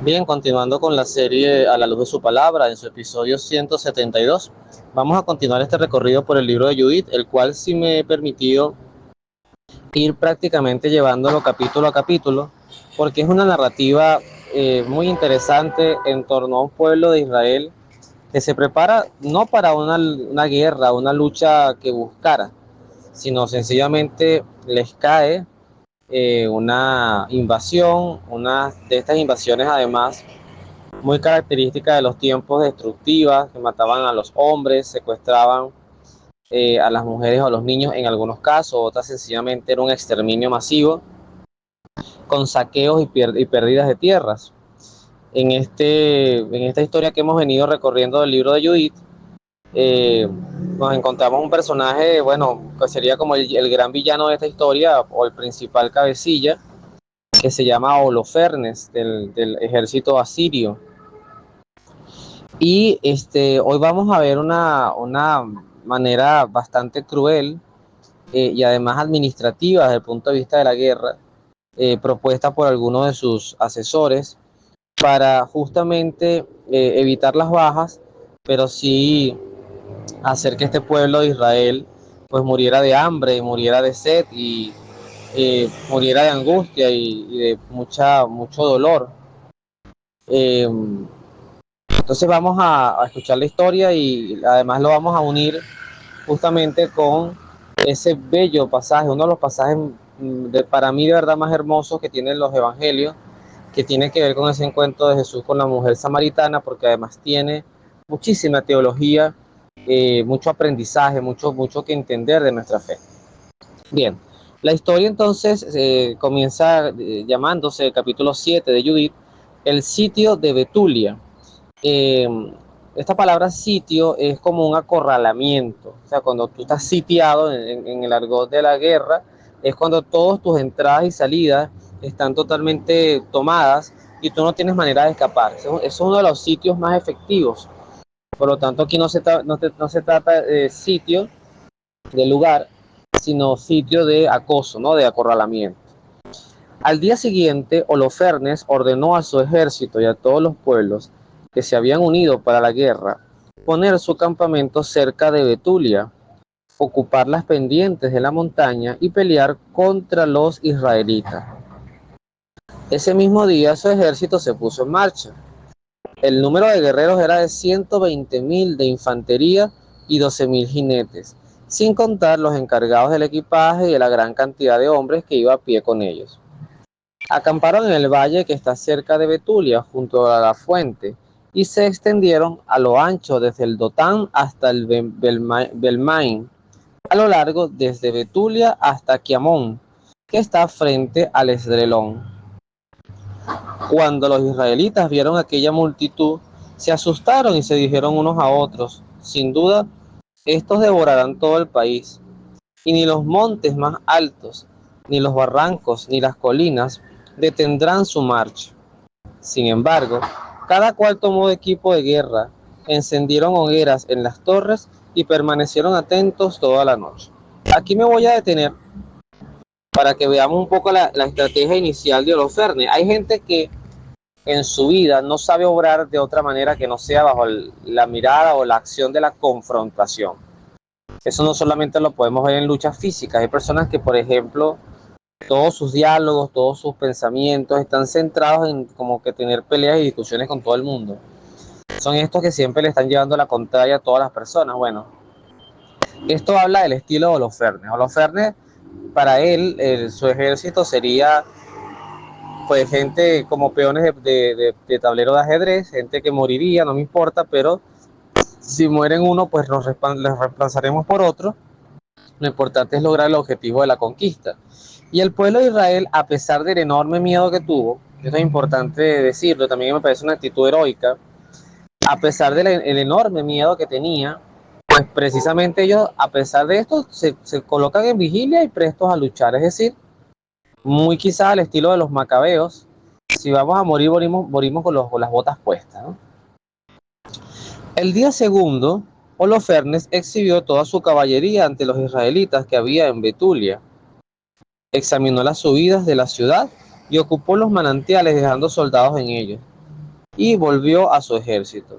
Bien, continuando con la serie A la luz de su palabra, en su episodio 172, vamos a continuar este recorrido por el libro de Judith, el cual sí me he permitido ir prácticamente llevándolo capítulo a capítulo, porque es una narrativa muy interesante en torno a un pueblo de Israel que se prepara no para una guerra, una lucha que buscara, sino sencillamente les cae una invasión, una de estas invasiones además muy característica de los tiempos destructivas, que mataban a los hombres, secuestraban a las mujeres o a los niños en algunos casos, otras sencillamente era un exterminio masivo con saqueos y pérdidas de tierras. En esta historia que hemos venido recorriendo del libro de Judith, nos encontramos un personaje, bueno, que sería como el gran villano de esta historia o el principal cabecilla, que se llama Holofernes del ejército asirio. Y hoy vamos a ver una manera bastante cruel y además administrativa desde el punto de vista de la guerra, propuesta por algunos de sus asesores para justamente evitar las bajas, pero sí hacer que este pueblo de Israel pues muriera de hambre, muriera de sed y muriera de angustia y de mucho dolor. Eh, entonces vamos a escuchar la historia y además lo vamos a unir justamente con ese bello pasaje, uno de los pasajes para mí de verdad más hermosos que tienen los evangelios, que tiene que ver con ese encuentro de Jesús con la mujer samaritana, porque además tiene muchísima teología, mucho aprendizaje, mucho que entender de nuestra fe. Bien, la historia entonces comienza llamándose el capítulo 7 de Judith, el sitio de Betulia. eh, Esta palabra sitio es como un acorralamiento, o sea, cuando tú estás sitiado en el argot de la guerra, es cuando todas tus entradas y salidas están totalmente tomadas y tú no tienes manera de escapar. Eso es uno de los sitios más efectivos. Por lo tanto, aquí no se trata de sitio, de lugar, sino sitio de acoso, ¿no? De acorralamiento. Al día siguiente, Holofernes ordenó a su ejército y a todos los pueblos que se habían unido para la guerra poner su campamento cerca de Betulia, ocupar las pendientes de la montaña y pelear contra los israelitas. Ese mismo día su ejército se puso en marcha. El número de guerreros era de 120.000 de infantería y 12.000 jinetes, sin contar los encargados del equipaje y de la gran cantidad de hombres que iba a pie con ellos. Acamparon en el valle que está cerca de Betulia, junto a la fuente, y se extendieron a lo ancho desde el Dotán hasta el Belmain, a lo largo desde Betulia hasta Quiamón, que está frente al Esdrelón. Cuando los israelitas vieron aquella multitud, se asustaron y se dijeron unos a otros: sin duda, estos devorarán todo el país, y ni los montes más altos, ni los barrancos, ni las colinas detendrán su marcha. Sin embargo, cada cual tomó equipo de guerra, encendieron hogueras en las torres y permanecieron atentos toda la noche. Aquí me voy a detener para que veamos un poco la estrategia inicial de Holofernes. Hay gente que en su vida no sabe obrar de otra manera que no sea bajo la mirada o la acción de la confrontación. Eso no solamente lo podemos ver en luchas físicas, hay personas que, por ejemplo, todos sus diálogos, todos sus pensamientos están centrados en como que tener peleas y discusiones con todo el mundo. Son estos que siempre le están llevando la contraria a todas las personas. Bueno, esto habla del estilo de Holofernes. Holofernes, para él, su ejército sería pues gente como peones de tablero de ajedrez, gente que moriría, no me importa, pero si mueren uno, pues los reemplazaremos por otro. Lo importante es lograr el objetivo de la conquista. Y el pueblo de Israel, a pesar del enorme miedo que tuvo, esto es importante decirlo, también me parece una actitud heroica, a pesar del enorme miedo que tenía, pues precisamente ellos, a pesar de esto, se colocan en vigilia y prestos a luchar. Es decir, muy quizás al estilo de los macabeos, si vamos a morir, morimos con las botas puestas, ¿no? El día segundo, Holofernes exhibió toda su caballería ante los israelitas que había en Betulia. Examinó las subidas de la ciudad y ocupó los manantiales dejando soldados en ellos, y volvió a su ejército.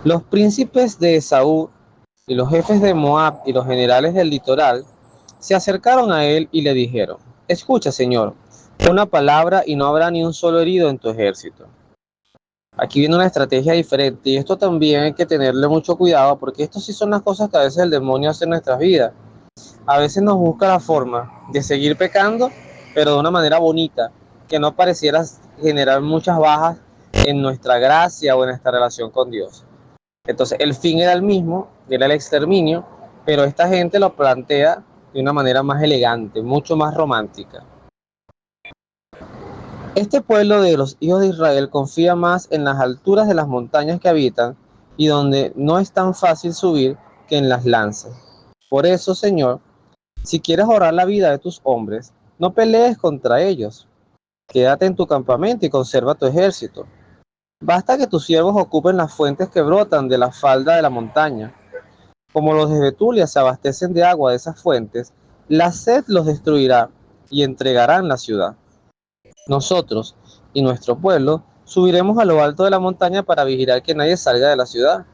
Los príncipes de Esaú y los jefes de Moab y los generales del litoral se acercaron a él y le dijeron: escucha, señor, una palabra y no habrá ni un solo herido en tu ejército. Aquí viene una estrategia diferente, y esto también hay que tenerle mucho cuidado, porque esto sí son las cosas que a veces el demonio hace en nuestras vidas. A veces nos busca la forma de seguir pecando, pero de una manera bonita, que no pareciera generar muchas bajas en nuestra gracia o en nuestra relación con Dios. Entonces el fin era el mismo, era el exterminio, pero esta gente lo plantea de una manera más elegante, mucho más romántica. Este pueblo de los hijos de Israel confía más en las alturas de las montañas que habitan y donde no es tan fácil subir que en las lanzas. Por eso, Señor, si quieres ahorrar la vida de tus hombres, no pelees contra ellos. Quédate en tu campamento y conserva tu ejército. Basta que tus siervos ocupen las fuentes que brotan de la falda de la montaña. Como los de Betulia se abastecen de agua de esas fuentes, la sed los destruirá y entregarán la ciudad. Nosotros y nuestro pueblo subiremos a lo alto de la montaña para vigilar que nadie salga de la ciudad.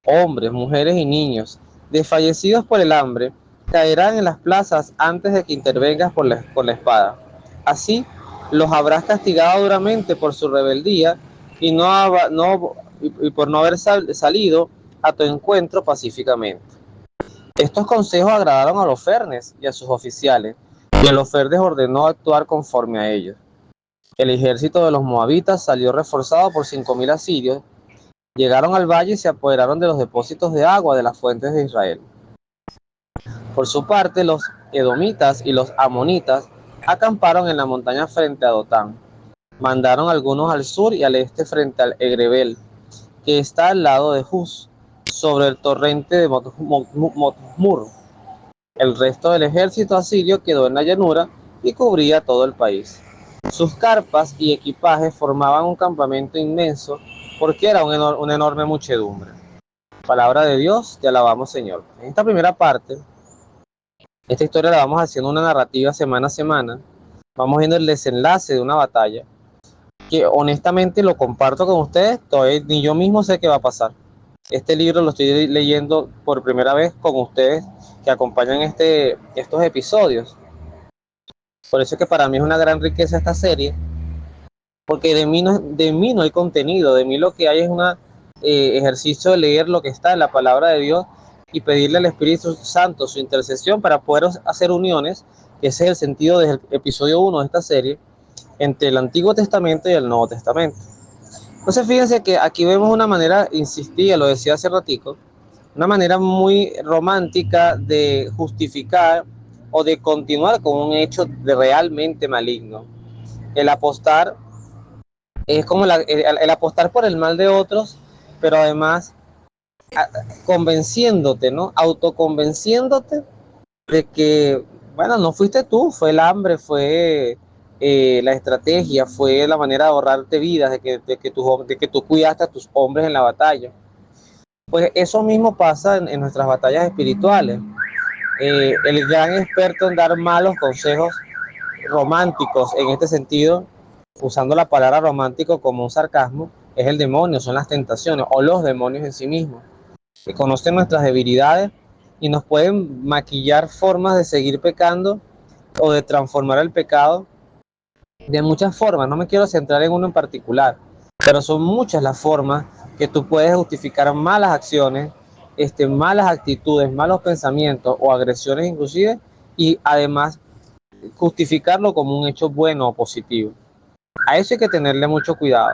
Hombres, mujeres y niños, desfallecidos por el hambre, caerán en las plazas antes de que intervengas con la espada. Así los habrás castigado duramente por su rebeldía y, y por no haber salido a tu encuentro pacíficamente. Estos consejos agradaron a los fernes y a sus oficiales, y Holofernes ordenó actuar conforme a ellos. El ejército de los moabitas salió reforzado por 5.000 asirios. Llegaron al valle y se apoderaron de los depósitos de agua de las fuentes de Israel. Por su parte, los edomitas y los amonitas acamparon en la montaña frente a Dotán. Mandaron algunos al sur y al este frente al Egrebel, que está al lado de Juz, sobre el torrente de Motmur. El resto del ejército asirio quedó en la llanura y cubría todo el país. Sus carpas y equipajes formaban un campamento inmenso, porque era una enorme muchedumbre. Palabra de Dios, te alabamos, Señor. En esta primera parte, esta historia la vamos haciendo una narrativa semana a semana. Vamos viendo el desenlace de una batalla, que honestamente lo comparto con ustedes, todavía ni yo mismo sé qué va a pasar. Este libro lo estoy leyendo por primera vez con ustedes que acompañan estos episodios. Por eso es que para mí es una gran riqueza esta serie, porque de mí no hay contenido, de mí lo que hay es un ejercicio de leer lo que está en la palabra de Dios y pedirle al Espíritu Santo su intercesión para poder hacer uniones, que ese es el sentido del episodio 1 de esta serie, entre el Antiguo Testamento y el Nuevo Testamento. Entonces fíjense que aquí vemos una manera, insistía, lo decía hace ratico, una manera muy romántica de justificar o de continuar con un hecho de realmente maligno. El apostar es como el apostar por el mal de otros, pero además convenciéndote, ¿no? Autoconvenciéndote de que, bueno, no fuiste tú, fue el hambre, fue la estrategia, fue la manera de ahorrarte vidas, de que tú cuidaste a tus hombres en la batalla. Pues eso mismo pasa en nuestras batallas espirituales. El gran experto en dar malos consejos románticos en este sentido, usando la palabra romántico como un sarcasmo, es el demonio, son las tentaciones o los demonios en sí mismos, que conocen nuestras debilidades y nos pueden maquillar formas de seguir pecando o de transformar el pecado de muchas formas. No me quiero centrar en uno en particular, pero son muchas las formas que tú puedes justificar malas acciones, malas actitudes, malos pensamientos o agresiones inclusive, y además justificarlo como un hecho bueno o positivo. A eso hay que tenerle mucho cuidado.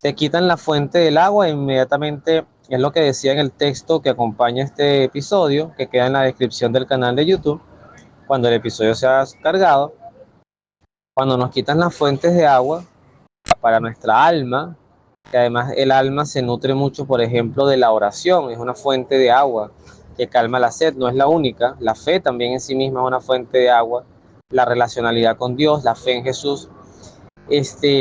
Te quitan la fuente del agua e inmediatamente, es lo que decía en el texto que acompaña este episodio, que queda en la descripción del canal de YouTube, cuando el episodio sea cargado, cuando nos quitan las fuentes de agua para nuestra alma, que además el alma se nutre mucho, por ejemplo, de la oración, es una fuente de agua que calma la sed, no es la única, la fe también en sí misma es una fuente de agua, la relacionalidad con Dios, la fe en Jesús.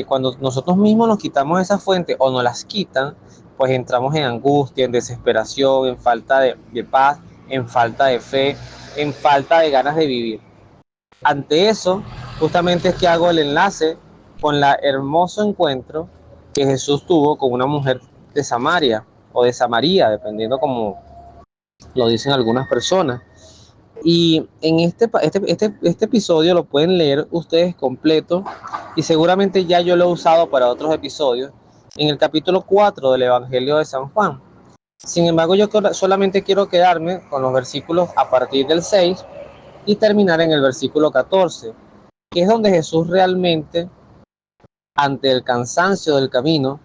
Cuando nosotros mismos nos quitamos esa fuente o nos las quitan, pues entramos en angustia, en desesperación, en falta de paz, en falta de fe, en falta de ganas de vivir. Ante eso, justamente es que hago el enlace con el hermoso encuentro que Jesús tuvo con una mujer de Samaria o de Samaria, dependiendo como lo dicen algunas personas. Y en este episodio lo pueden leer ustedes completo y seguramente ya yo lo he usado para otros episodios en el capítulo 4 del Evangelio de San Juan. Sin embargo, yo solamente quiero quedarme con los versículos a partir del 6 y terminar en el versículo 14, que es donde Jesús realmente, ante el cansancio del camino,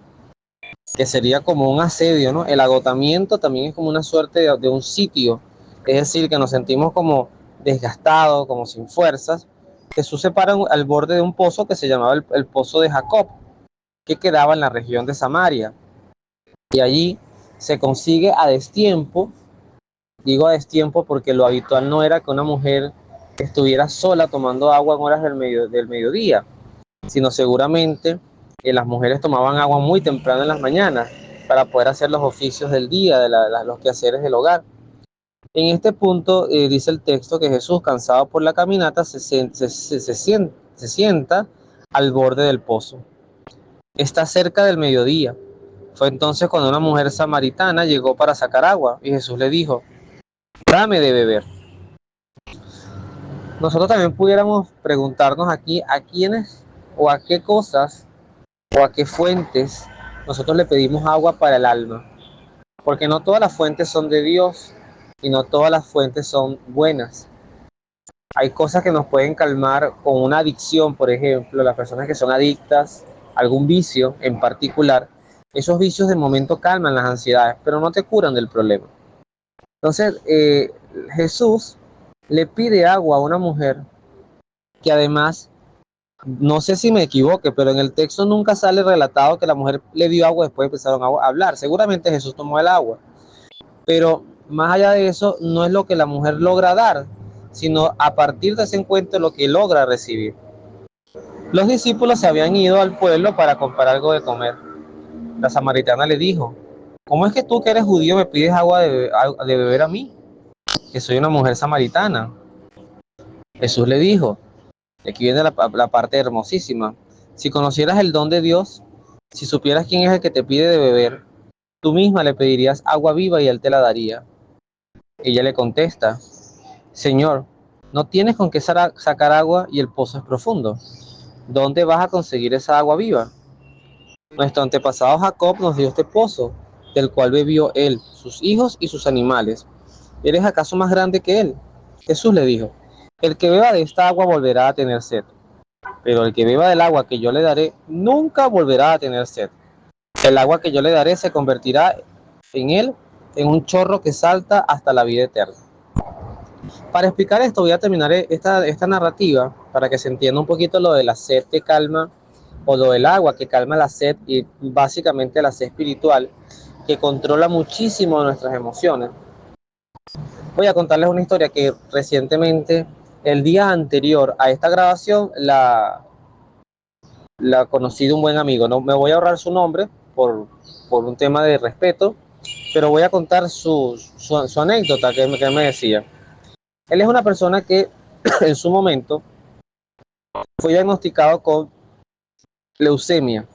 que sería como un asedio, ¿no? El agotamiento también es como una suerte de un sitio, es decir, que nos sentimos como desgastados, como sin fuerzas. Jesús se para al borde de un pozo que se llamaba el pozo de Jacob, que quedaba en la región de Samaria. Y allí se consigue a destiempo, digo a destiempo porque lo habitual no era que una mujer estuviera sola tomando agua en horas del mediodía, sino seguramente las mujeres tomaban agua muy temprano en las mañanas para poder hacer los oficios del día, los quehaceres del hogar. En este punto dice el texto que Jesús, cansado por la caminata, se sienta al borde del pozo. Está cerca del mediodía. Fue entonces cuando una mujer samaritana llegó para sacar agua y Jesús le dijo: dame de beber. Nosotros también pudiéramos preguntarnos aquí a quiénes o a qué cosas o a qué fuentes nosotros le pedimos agua para el alma. Porque no todas las fuentes son de Dios y no todas las fuentes son buenas. Hay cosas que nos pueden calmar con una adicción, por ejemplo, las personas que son adictas a algún vicio en particular. Esos vicios de momento calman las ansiedades, pero no te curan del problema. Entonces, Jesús le pide agua a una mujer que además, no sé si me equivoque, pero en el texto nunca sale relatado que la mujer le dio agua después empezaron a hablar. Seguramente Jesús tomó el agua, pero más allá de eso, no es lo que la mujer logra dar, sino a partir de ese encuentro lo que logra recibir. Los discípulos se habían ido al pueblo para comprar algo de comer. La samaritana le dijo: ¿cómo es que tú, que eres judío, me pides agua de beber a mí, que soy una mujer samaritana? Jesús le dijo, y aquí viene la parte hermosísima: si conocieras el don de Dios, si supieras quién es el que te pide de beber, tú misma le pedirías agua viva y él te la daría. Ella le contesta: Señor, no tienes con qué sacar agua y el pozo es profundo. ¿Dónde vas a conseguir esa agua viva? Nuestro antepasado Jacob nos dio este pozo, del cual bebió él, sus hijos y sus animales. ¿Eres acaso más grande que él? Jesús le dijo: el que beba de esta agua volverá a tener sed, pero el que beba del agua que yo le daré nunca volverá a tener sed. El agua que yo le daré se convertirá en él en un chorro que salta hasta la vida eterna. Para explicar esto voy a terminar esta narrativa para que se entienda un poquito lo de la sed que calma, o lo del agua que calma la sed, y básicamente la sed espiritual que controla muchísimo nuestras emociones. Voy a contarles una historia que recientemente, el día anterior a esta grabación, la conocí de un buen amigo. No me voy a ahorrar su nombre por un tema de respeto, pero voy a contar su anécdota que me decía. Él es una persona que en su momento fue diagnosticado con leucemia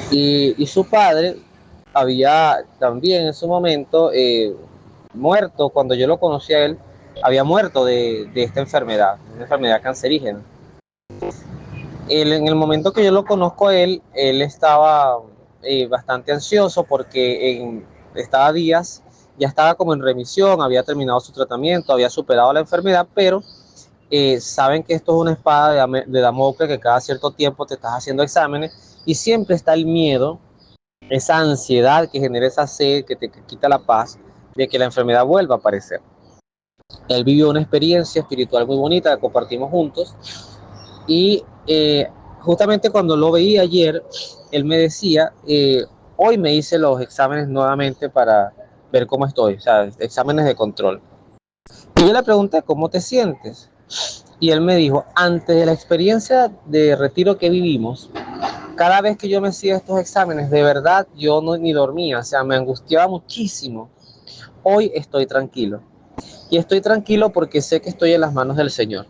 y su padre había también en su momento muerto. Cuando yo lo conocí a él, había muerto de esta enfermedad, una enfermedad cancerígena. En el momento que yo lo conozco a él, él estaba bastante ansioso porque estaba días, ya estaba como en remisión, había terminado su tratamiento, había superado la enfermedad, pero saben que esto es una espada de Damocles, que cada cierto tiempo te estás haciendo exámenes y siempre está el miedo, esa ansiedad que genera esa sed que te quita la paz de que la enfermedad vuelva a aparecer. Él vivió una experiencia espiritual muy bonita que compartimos juntos y justamente cuando lo veí ayer, él me decía, hoy me hice los exámenes nuevamente para ver cómo estoy, o sea, exámenes de control. Y yo le pregunté: ¿cómo te sientes? Y él me dijo: antes de la experiencia de retiro que vivimos, cada vez que yo me hacía estos exámenes, de verdad yo no ni dormía, o sea, me angustiaba muchísimo. Hoy estoy tranquilo. Y estoy tranquilo porque sé que estoy en las manos del Señor.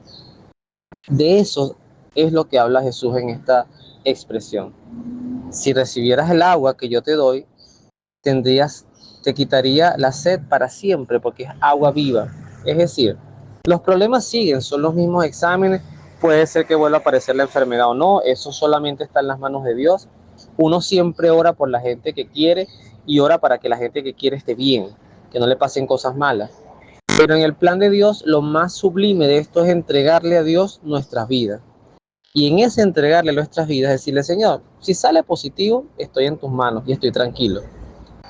De eso es lo que habla Jesús en esta expresión. Si recibieras el agua que yo te doy, tendrías, te quitaría la sed para siempre porque es agua viva. Es decir, los problemas siguen, son los mismos exámenes, puede ser que vuelva a aparecer la enfermedad o no, eso solamente está en las manos de Dios. Uno siempre ora por la gente que quiere y ora para que la gente que quiere esté bien, que no le pasen cosas malas. Pero en el plan de Dios, lo más sublime de esto es entregarle a Dios nuestras vidas. Y en ese entregarle nuestras vidas, decirle, Señor, si sale positivo, estoy en tus manos y estoy tranquilo.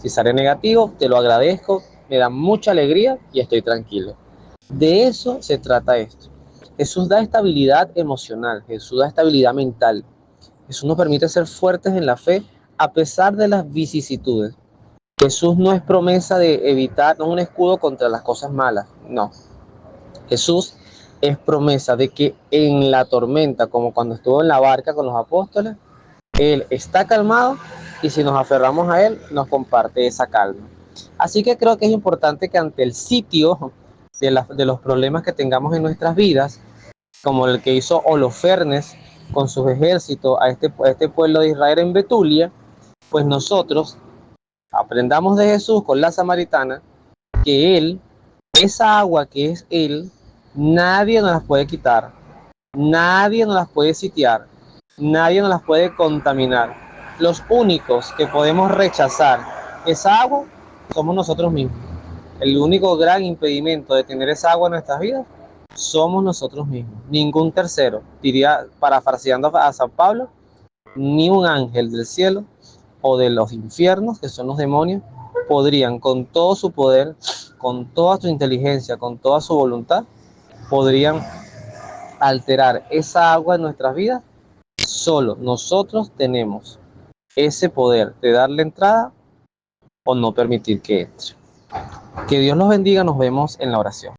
Si sale negativo, te lo agradezco, me da mucha alegría y estoy tranquilo. De eso se trata esto. Jesús da estabilidad emocional, Jesús da estabilidad mental. Jesús nos permite ser fuertes en la fe a pesar de las vicisitudes. Jesús no es promesa de evitar, no es un escudo contra las cosas malas, no. Jesús es promesa de que en la tormenta, como cuando estuvo en la barca con los apóstoles, Él está calmado y si nos aferramos a Él, nos comparte esa calma. Así que creo que es importante que ante el sitio de los problemas que tengamos en nuestras vidas, como el que hizo Holofernes con sus ejércitos a este pueblo de Israel en Betulia, pues nosotros aprendamos de Jesús con la samaritana que Él, esa agua que es Él, nadie nos las puede quitar, nadie nos las puede sitiar, nadie nos las puede contaminar. Los únicos que podemos rechazar esa agua somos nosotros mismos. El único gran impedimento de tener esa agua en nuestras vidas somos nosotros mismos. Ningún tercero, diría parafraseando a San Pablo, ni un ángel del cielo o de los infiernos, que son los demonios, podrían con todo su poder, con toda su inteligencia, con toda su voluntad, podrían alterar esa agua en nuestras vidas. Solo nosotros tenemos ese poder de darle entrada o no permitir que entre. Que Dios los bendiga, nos vemos en la oración.